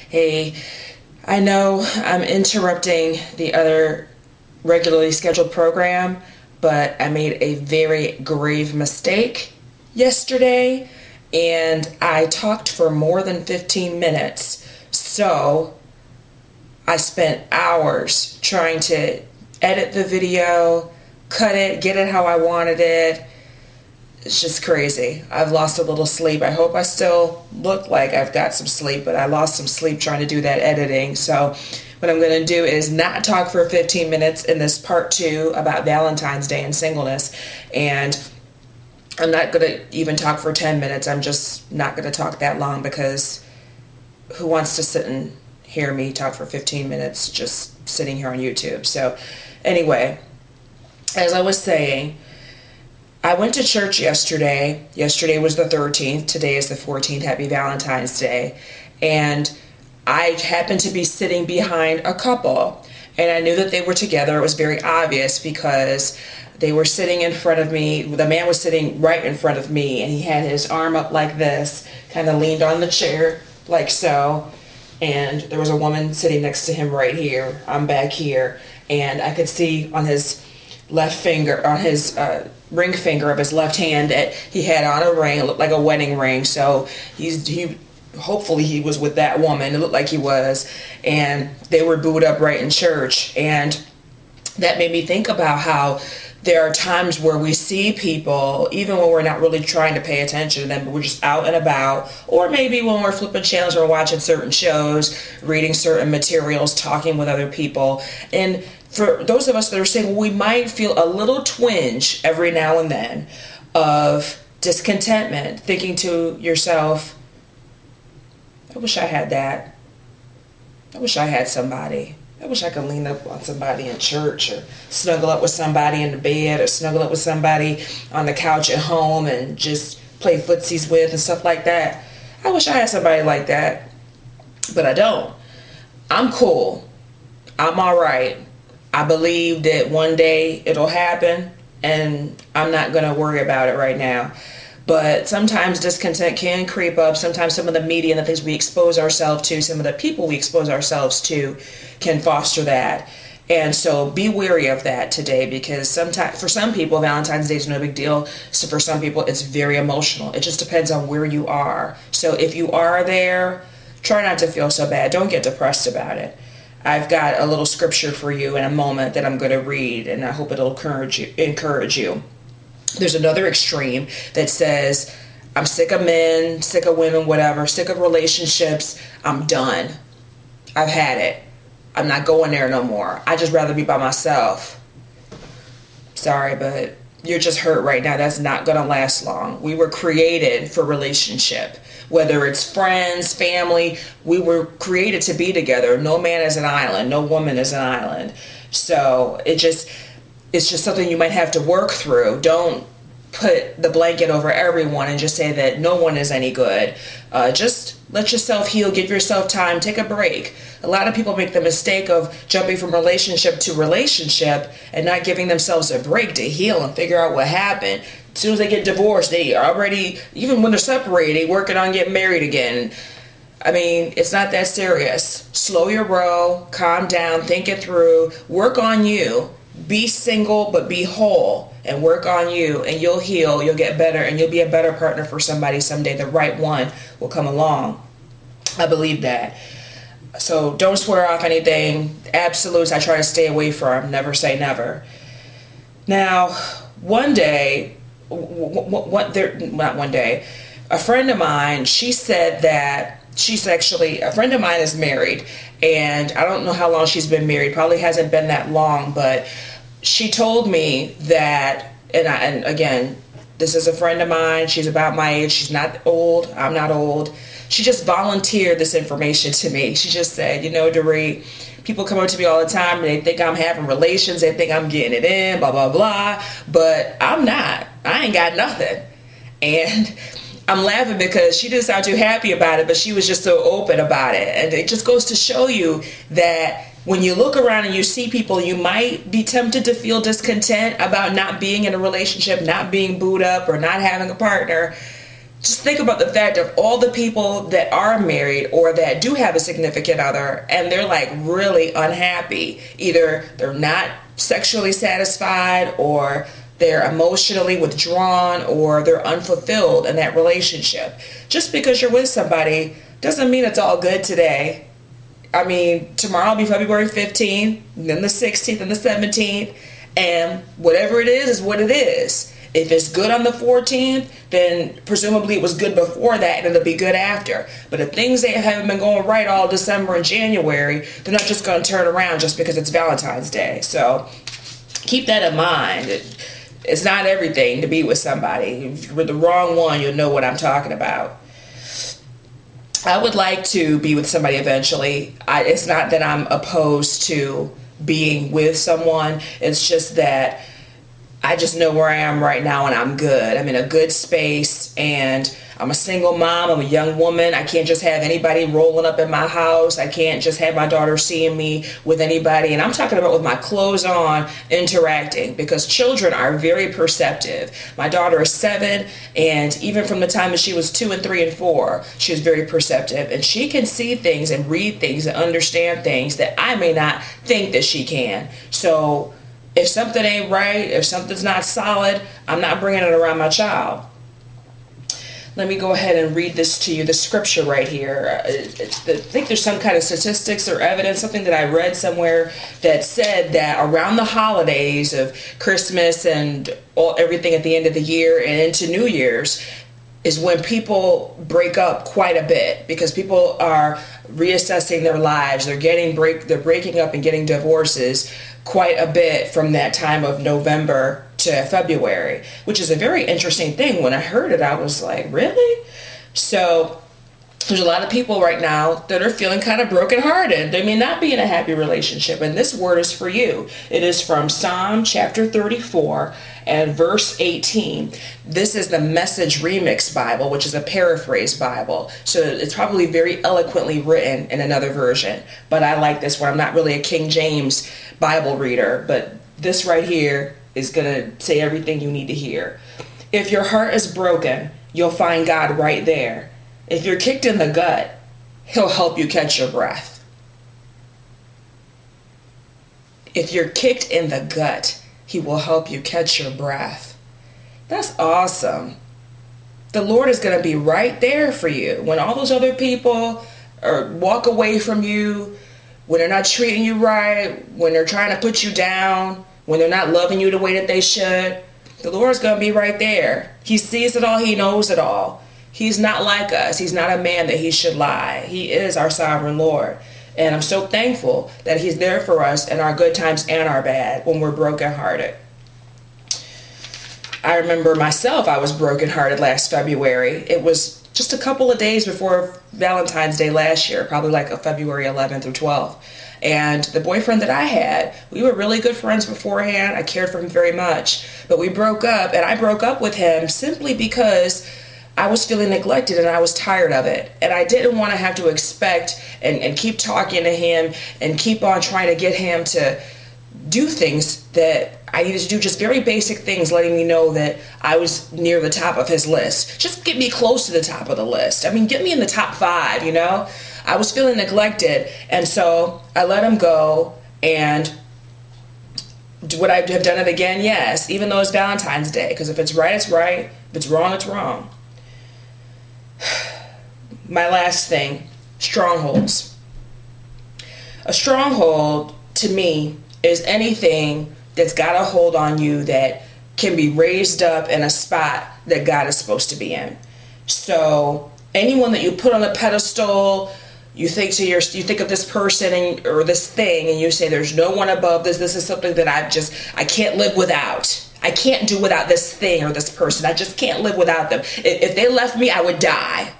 Hey, I know I'm interrupting the other regularly scheduled program, but I made a very grave mistake yesterday and I talked for more than 15 minutes. So I spent hours trying to edit the video, cut it, get it how I wanted it. It's just crazy. I've lost a little sleep. I hope I still look like I've got some sleep, but I lost some sleep trying to do that editing. So what I'm going to do is not talk for 15 minutes in this part 2 about Valentine's Day and singleness. And I'm not going to even talk for 10 minutes. I'm just not going to talk that long because who wants to sit and hear me talk for 15 minutes just sitting here on YouTube? So anyway, as I was saying, I went to church yesterday. Yesterday was the 13th. Today is the 14th. Happy Valentine's Day. And I happened to be sitting behind a couple. And I knew that they were together. It was very obvious because they were sitting in front of me. The man was sitting right in front of me. And he had his arm up like this, kind of leaned on the chair like so. And there was a woman sitting next to him right here. I'm back here. And I could see on his left finger, on his ring finger of his left hand, that he had on a ring. It looked like a wedding ring. So hopefully he was with that woman. It looked like he was. And they were booed up right in church. And that made me think about how there are times where we see people, even when we're not really trying to pay attention to them, but we're just out and about, or maybe when we're flipping channels or watching certain shows, reading certain materials, talking with other people. And for those of us that are single, we might feel a little twinge every now and then of discontentment, thinking to yourself, I wish I had that. I wish I had somebody. I wish I could lean up on somebody in church, or snuggle up with somebody in the bed, or snuggle up with somebody on the couch at home and just play footsies with and stuff like that. I wish I had somebody like that, but I don't. I'm cool. I'm all right. I believe that one day it'll happen, and I'm not going to worry about it right now. But sometimes discontent can creep up. Sometimes some of the media and the things we expose ourselves to, some of the people we expose ourselves to, can foster that. And so be wary of that today, because sometimes for some people Valentine's Day is no big deal. So for some people it's very emotional. It just depends on where you are. So if you are there, try not to feel so bad. Don't get depressed about it. I've got a little scripture for you in a moment that I'm going to read, and I hope it'll encourage you. There's another extreme that says, I'm sick of men, sick of women, whatever, sick of relationships. I'm done. I've had it. I'm not going there no more. I just rather be by myself. Sorry, but you're just hurt right now. That's not going to last long. We were created for relationship. Whether it's friends, family, we were created to be together. No man is an island. No woman is an island. So it's just something you might have to work through. Don't put the blanket over everyone and just say that no one is any good. Just let yourself heal. Give yourself time. Take a break. A lot of people make the mistake of jumping from relationship to relationship and not giving themselves a break to heal and figure out what happened. As soon as they get divorced, they already, even when they're separated, they working on getting married again. I mean, it's not that serious. Slow your roll, calm down, think it through, work on you. Be single, but be whole, and work on you, and you'll heal, you'll get better, and you'll be a better partner for somebody someday. The right one will come along. I believe that. So don't swear off anything. Absolutes I try to stay away from. Never say never. Now, one day, not one day, a friend of mine, she said that a friend of mine is married, and I don't know how long she's been married. Probably hasn't been that long, but she told me that, and again, this is a friend of mine. She's about my age. She's not old. I'm not old. She just volunteered this information to me. She just said, Doree, people come up to me all the time and they think I'm having relations. They think I'm getting it in, blah, blah, blah. But I'm not. I ain't got nothing. And I'm laughing because she didn't sound too happy about it, but she was just so open about it. And it just goes to show you that when you look around and you see people, you might be tempted to feel discontent about not being in a relationship, not being booed up, or not having a partner. Just think about the fact of all the people that are married or that do have a significant other and they're like really unhappy. Either they're not sexually satisfied, or they're emotionally withdrawn, or they're unfulfilled in that relationship. Just because you're with somebody doesn't mean it's all good today. I mean, tomorrow will be February 15th, then the 16th and the 17th, and whatever it is what it is. If it's good on the 14th, then presumably it was good before that and it'll be good after. But if things haven't been going right all December and January, they're not just going to turn around just because it's Valentine's Day. So keep that in mind. It's not everything to be with somebody. If you're with the wrong one, you'll know what I'm talking about. I would like to be with somebody eventually. It's not that I'm opposed to being with someone. It's just that I just know where I am right now and I'm good. I'm in a good space and I'm a single mom. I'm a young woman. I can't just have anybody rolling up in my house. I can't just have my daughter seeing me with anybody. And I'm talking about with my clothes on, interacting, because children are very perceptive. My daughter is 7, and even from the time that she was 2 and 3 and 4, she was very perceptive. And she can see things and read things and understand things that I may not think that she can. So if something ain't right, if something's not solid, I'm not bringing it around my child. Let me go ahead and read this to you, the scripture right here. I think there's some kind of statistics or evidence, something that I read somewhere that said that around the holidays of Christmas and everything at the end of the year and into New Year's is when people break up quite a bit, because people are reassessing their lives. They're breaking up and getting divorces quite a bit from that time of November to February, which is a very interesting thing. When I heard it, I was like, really? So there's a lot of people right now that are feeling kind of brokenhearted. They may not be in a happy relationship, and this word is for you. It is from Psalm chapter 34 and verse 18. This is the Message Remix Bible, which is a paraphrase Bible. So it's probably very eloquently written in another version, but I like this one. I'm not really a King James Bible reader, but this right here is going to say everything you need to hear. If your heart is broken, you'll find God right there. If you're kicked in the gut, he'll help you catch your breath. If you're kicked in the gut, he will help you catch your breath. That's awesome. The Lord is going to be right there for you. When all those other people walk away from you, when they're not treating you right, when they're trying to put you down, when they're not loving you the way that they should, the Lord's going to be right there. He sees it all. He knows it all. He's not like us. He's not a man that he should lie. He is our sovereign Lord. And I'm so thankful that he's there for us in our good times and our bad when we're brokenhearted. I remember myself, I was brokenhearted last February. It was just a couple of days before Valentine's Day last year, probably like a February 11th or 12th. And the boyfriend that I had, we were really good friends beforehand. I cared for him very much. But we broke up, and I broke up with him simply because I was feeling neglected and I was tired of it. And I didn't want to have to expect and keep talking to him and keep on trying to get him to do things that I needed to do, just very basic things, letting me know that I was near the top of his list. Just get me close to the top of the list. I mean, get me in the top 5, you know? I was feeling neglected, and so I let him go. And would I have done it again? Yes, even though it's Valentine's Day, because if it's right, it's right. If it's wrong, it's wrong. My last thing, strongholds. A stronghold, to me, is anything that's got a hold on you that can be raised up in a spot that God is supposed to be in. So anyone that you put on a pedestal, you think of this person or this thing, and you say, there's no one above this. This is something that I can't live without. I can't do without this thing or this person. I just can't live without them. If they left me, I would die.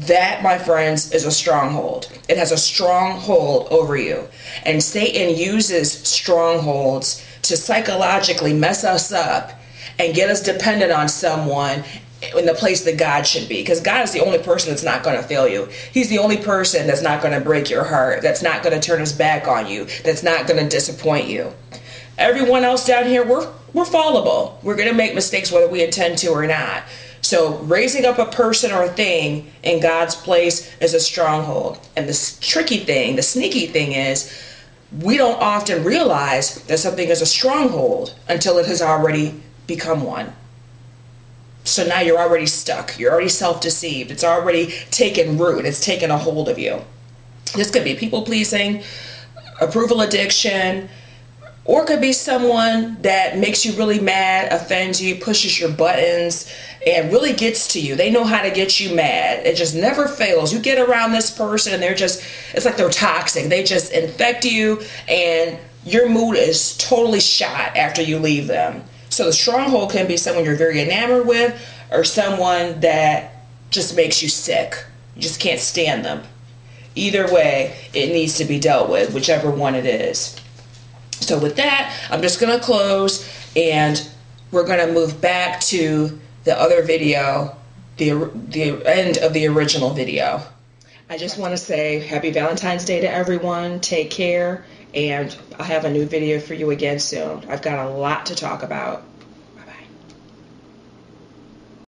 That, my friends, is a stronghold. It has a stronghold over you. And Satan uses strongholds to psychologically mess us up and get us dependent on someone in the place that God should be. Because God is the only person that's not going to fail you. He's the only person that's not going to break your heart, that's not going to turn his back on you, that's not going to disappoint you. Everyone else down here, we're fallible. We're going to make mistakes whether we intend to or not. So raising up a person or a thing in God's place is a stronghold. And the tricky thing, the sneaky thing is, we don't often realize that something is a stronghold until it has already become one. So now you're already stuck. You're already self-deceived. It's already taken root. It's taken a hold of you. This could be people-pleasing, approval addiction, or it could be someone that makes you really mad, offends you, pushes your buttons, and really gets to you. They know how to get you mad. It just never fails. You get around this person and it's like they're toxic. They just infect you and your mood is totally shot after you leave them. So the stronghold can be someone you're very enamored with or someone that just makes you sick. You just can't stand them. Either way, it needs to be dealt with, whichever one it is. So with that, I'm just going to close and we're going to move back to the other video, the end of the original video. I just want to say happy Valentine's Day to everyone. Take care, and I'll have a new video for you again soon. I've got a lot to talk about.